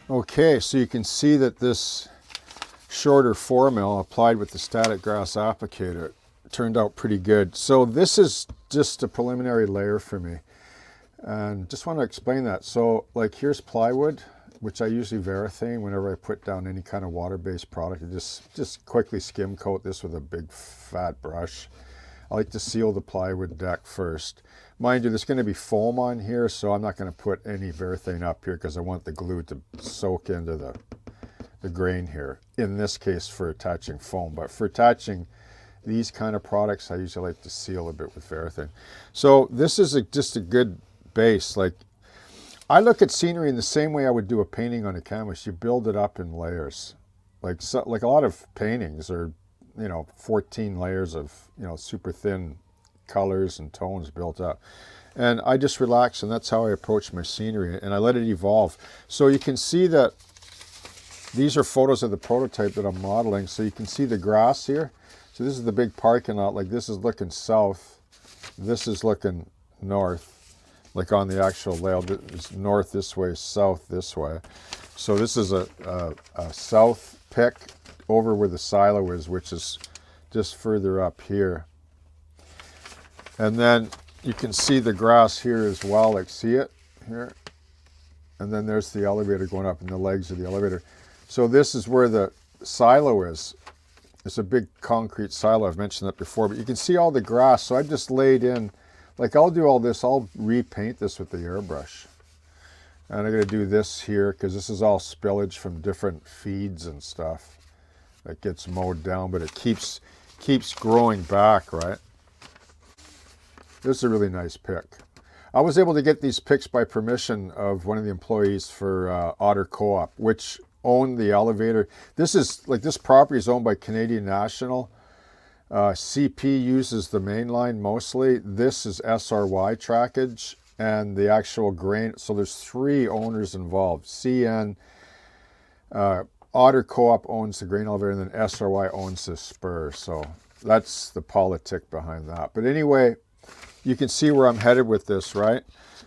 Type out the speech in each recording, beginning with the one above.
Okay, so you can see that this shorter 4mm applied with the static grass applicator turned out pretty good. So this is just a preliminary layer for me. And just want to explain that. So like here's plywood, which I usually varathane whenever I put down any kind of water-based product. I just quickly skim coat this with a big fat brush. I like to seal the plywood deck first. Mind you, there's going to be foam on here, so I'm not going to put any varathane up here because I want the glue to soak into the grain here. In this case for attaching foam, but for attaching these kind of products, I usually like to seal a bit with varathane. So this is just a good base. Like I look at scenery in the same way I would do a painting on a canvas. You build it up in layers. Like a lot of paintings are, 14 layers of, super thin colors and tones built up. And I just relax, and that's how I approach my scenery, and I let it evolve. So you can see that these are photos of the prototype that I'm modeling. So you can see the grass here. So this is the big parking lot. Like this is looking south. This is looking north, like on the actual layout. It's north this way, south this way. So this is a south pick over where the silo is, which is just further up here. And then you can see the grass here as well, like see it here? And then there's the elevator going up and the legs of the elevator. So this is where the silo is. It's a big concrete silo, I've mentioned that before, but you can see all the grass. So I just laid in, like I'll do all this, I'll repaint this with the airbrush. And I'm gonna do this here because this is all spillage from different feeds and stuff that gets mowed down, but it keeps growing back, right? This is a really nice pick. I was able to get these picks by permission of one of the employees for Otter Co-op, which owned the elevator. This property is owned by Canadian National. CP uses the main line mostly. This is SRY trackage and the actual grain. So there's 3 owners involved. CN, Otter Co-op owns the grain elevator, and then SRY owns the spur. So that's the politic behind that. But anyway, you can see where I'm headed with this, right?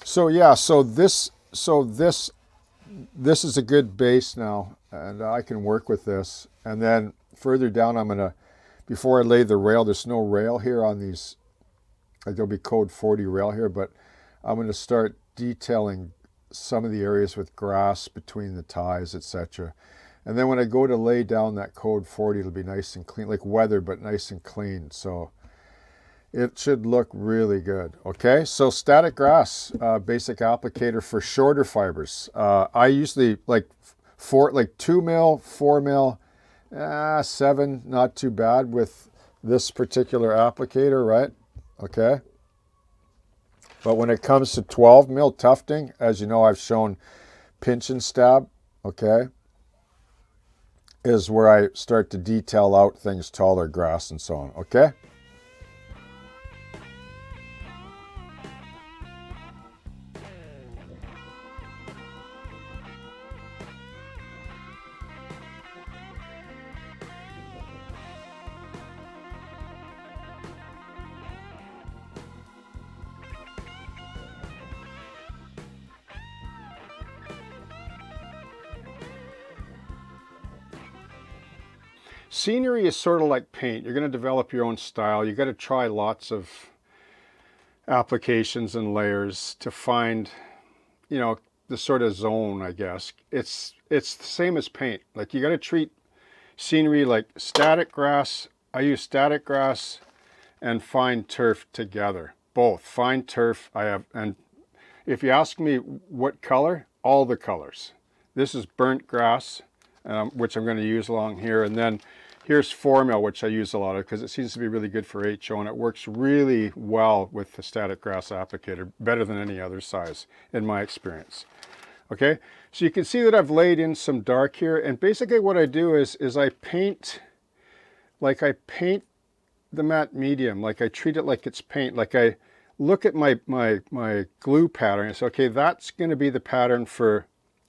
So yeah, so this is a good base now, and I can work with this. And then further down, I'm gonna, before I lay the rail, there's no rail here on these, like there'll be code 40 rail here, but I'm gonna start detailing some of the areas with grass between the ties, etc. And then when I go to lay down that code 40, it'll be nice and clean, like weather, but nice and clean. So it should look really good. Okay, so static grass, basic applicator for shorter fibers. I usually like 2 mil, 4 mil, 7, not too bad with this particular applicator, right? Okay. But when it comes to 12 mil tufting, as you know, I've shown pinch and stab, okay, is where I start to detail out things taller, grass and so on, okay? Scenery is sort of like paint. You're going to develop your own style. You got to try lots of applications and layers to find, the sort of zone, I guess. It's the same as paint. Like you got to treat scenery like static grass. I use static grass and fine turf together. Both fine turf I have, and if you ask me what color, all the colors. This is burnt grass, which I'm going to use along here, and then here's 4mm, which I use a lot of because it seems to be really good for HO, and it works really well with the static grass applicator, better than any other size in my experience. Okay, so you can see that I've laid in some dark here, and basically what I do is I paint, like I paint the matte medium, like I treat it like it's paint, like I look at my glue pattern and say, okay, that's going to be the pattern for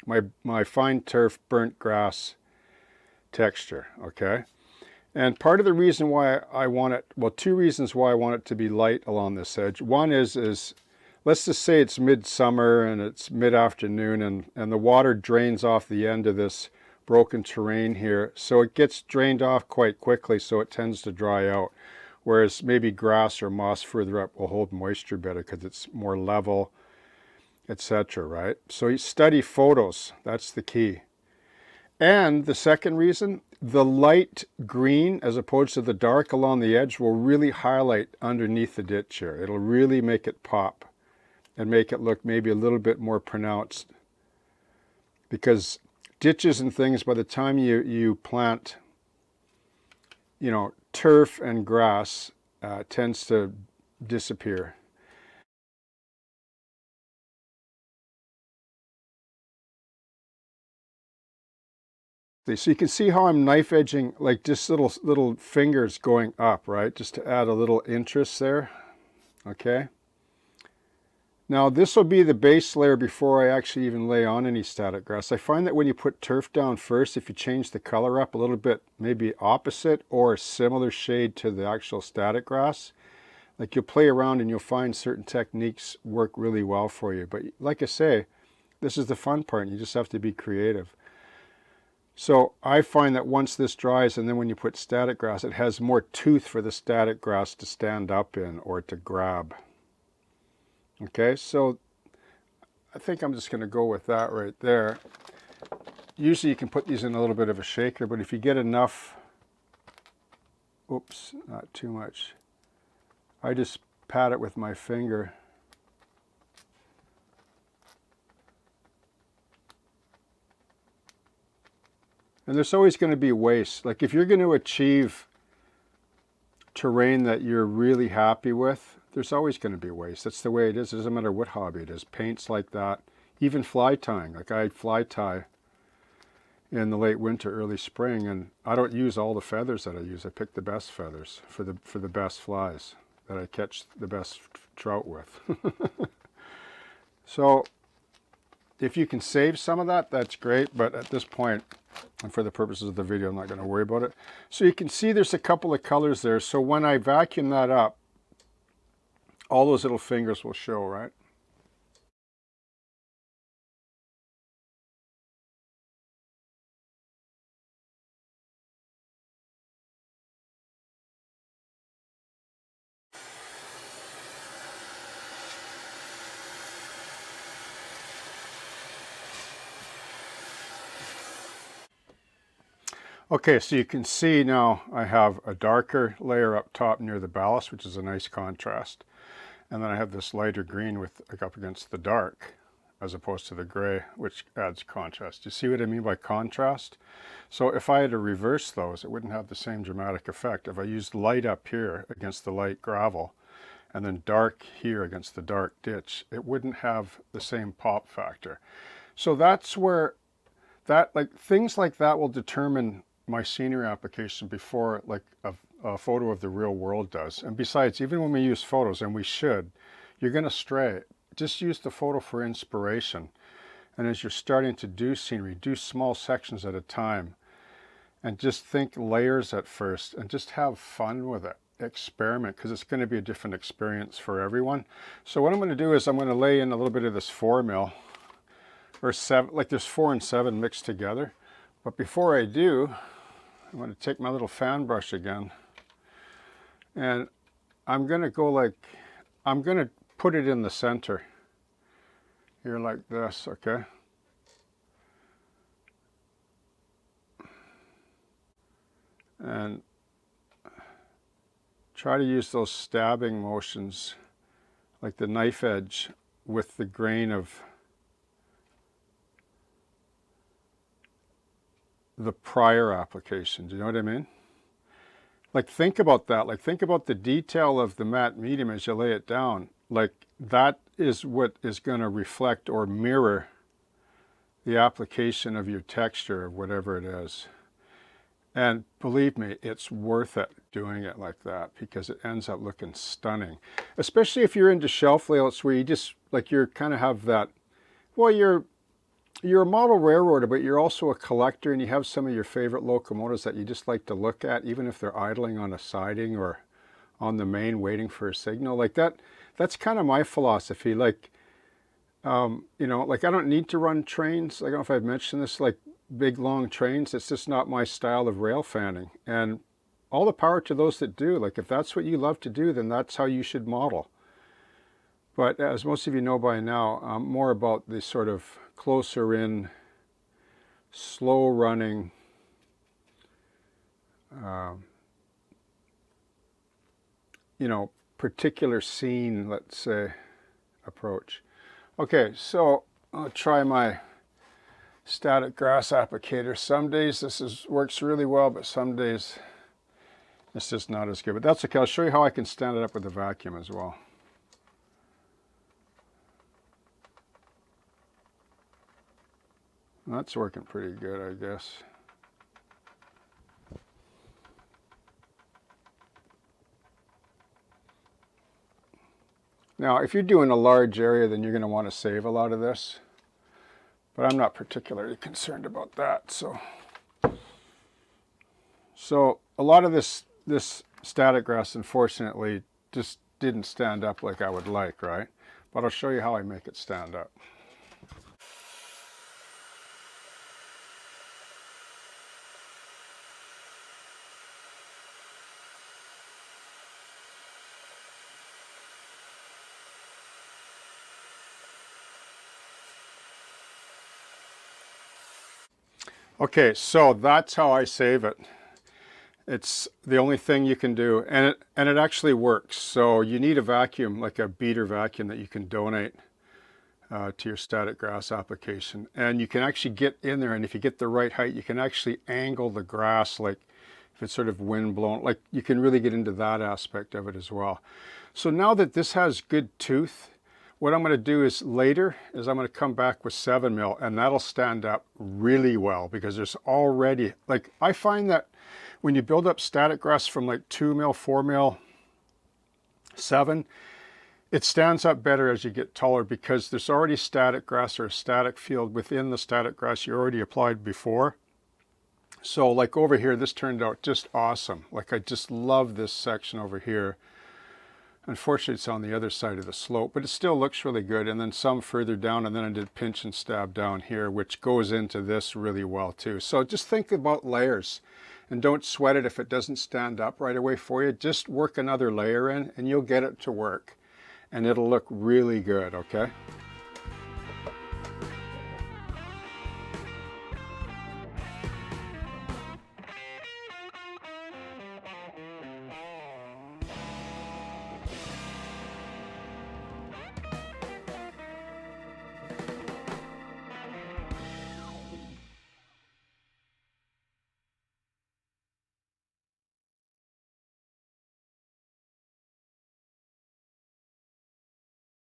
my fine turf burnt grass texture, okay? And part of the reason why I want it, well, 2 reasons why I want it to be light along this edge. One is let's just say it's midsummer and it's mid-afternoon, and the water drains off the end of this broken terrain here. So it gets drained off quite quickly, so it tends to dry out. Whereas maybe grass or moss further up will hold moisture better because it's more level, etc., right? So you study photos, that's the key. And the second reason, the light green as opposed to the dark along the edge will really highlight underneath the ditch here. It'll really make it pop and make it look maybe a little bit more pronounced. Because ditches and things, by the time you plant, you know, turf and grass tends to disappear. So you can see how I'm knife edging, like just little fingers going up, right? Just to add a little interest there, okay? Now this will be the base layer before I actually even lay on any static grass. I find that when you put turf down first, if you change the color up a little bit, maybe opposite or a similar shade to the actual static grass, like you'll play around and you'll find certain techniques work really well for you. But like I say, this is the fun part. You just have to be creative. So I find that once this dries, and then when you put static grass, it has more tooth for the static grass to stand up in or to grab. Okay, so I think I'm just going to go with that right there. Usually you can put these in a little bit of a shaker, but if you get enough, oops, not too much, I just pat it with my finger. And there's always going to be waste. Like if you're going to achieve terrain that you're really happy with, there's always going to be waste. That's the way it is. It doesn't matter what hobby it is. Paints like that. Even fly tying. Like I fly tie in the late winter, early spring, and I don't use all the feathers that I use. I pick the best feathers for the best flies that I catch the best trout with. So if you can save some of that, that's great. But at this point, and for the purposes of the video, I'm not going to worry about it. So you can see there's a couple of colors there. So when I vacuum that up, all those little fingers will show, right? Okay, so you can see now I have a darker layer up top near the ballast, which is a nice contrast. And then I have this lighter green with like up against the dark, as opposed to the gray, which adds contrast. You see what I mean by contrast? So if I had to reverse those, it wouldn't have the same dramatic effect. If I used light up here against the light gravel, and then dark here against the dark ditch, it wouldn't have the same pop factor. So that's where that, like, things like that will determine my scenery application before like a photo of the real world does. And besides, even when we use photos, and we should, you're going to stray. Just use the photo for inspiration. And as you're starting to do scenery, do small sections at a time. And just think layers at first and just have fun with it. Experiment, because it's going to be a different experience for everyone. So what I'm going to do is I'm going to lay in a little bit of this 4 mil, or 7, like there's 4 and 7 mixed together. But before I do, I'm going to take my little fan brush again, and I'm going to go like, I'm going to put it in the center here like this, okay? And try to use those stabbing motions, like the knife edge with the grain of the prior application. Do you know what I mean? Like think about that. Like think about the detail of the matte medium as you lay it down. Like that is what is going to reflect or mirror the application of your texture of whatever it is. And believe me, it's worth it doing it like that, because it ends up looking stunning. Especially if you're into shelf layouts where you just, like, you're kind of have that, well, you're a model railroader, but you're also a collector, and you have some of your favorite locomotives that you just like to look at, even if they're idling on a siding or on the main waiting for a signal. Like that, that's kind of my philosophy. Like, you know, like I don't need to run trains. I don't know if I've mentioned this, like big long trains. It's just not my style of rail fanning. And all the power to those that do. Like if that's what you love to do, then that's how you should model. But as most of you know by now, I'm more about the sort of closer in, slow running, you know, particular scene, let's say, approach. Okay, so I'll try my static grass applicator. Some days works really well, but some days it's just not as good. But that's okay. I'll show you how I can stand it up with the vacuum as well. That's working pretty good, I guess. Now, if you're doing a large area, then you're going to want to save a lot of this. But I'm not particularly concerned about that. So a lot of this static grass, unfortunately, just didn't stand up like I would like, right? But I'll show you how I make it stand up. Okay, so that's how I save it. It's the only thing you can do, and it actually works. So you need a vacuum, like a beater vacuum that you can donate to your static grass application. And you can actually get in there, and if you get the right height, you can actually angle the grass, like if it's sort of wind blown, like you can really get into that aspect of it as well. So now that this has good tooth, what I'm going to do is later is I'm going to come back with 7mm, and that'll stand up really well because there's already, like I find that when you build up static grass from like 2mm, 4mm, 7, it stands up better as you get taller because there's already static grass or a static field within the static grass you already applied before. So like over here, this turned out just awesome. Like I just love this section over here. Unfortunately, it's on the other side of the slope, but it still looks really good. And then some further down, and then I did pinch and stab down here, which goes into this really well too. So just think about layers and don't sweat it if it doesn't stand up right away for you. Just work another layer in and you'll get it to work. And it'll look really good, okay?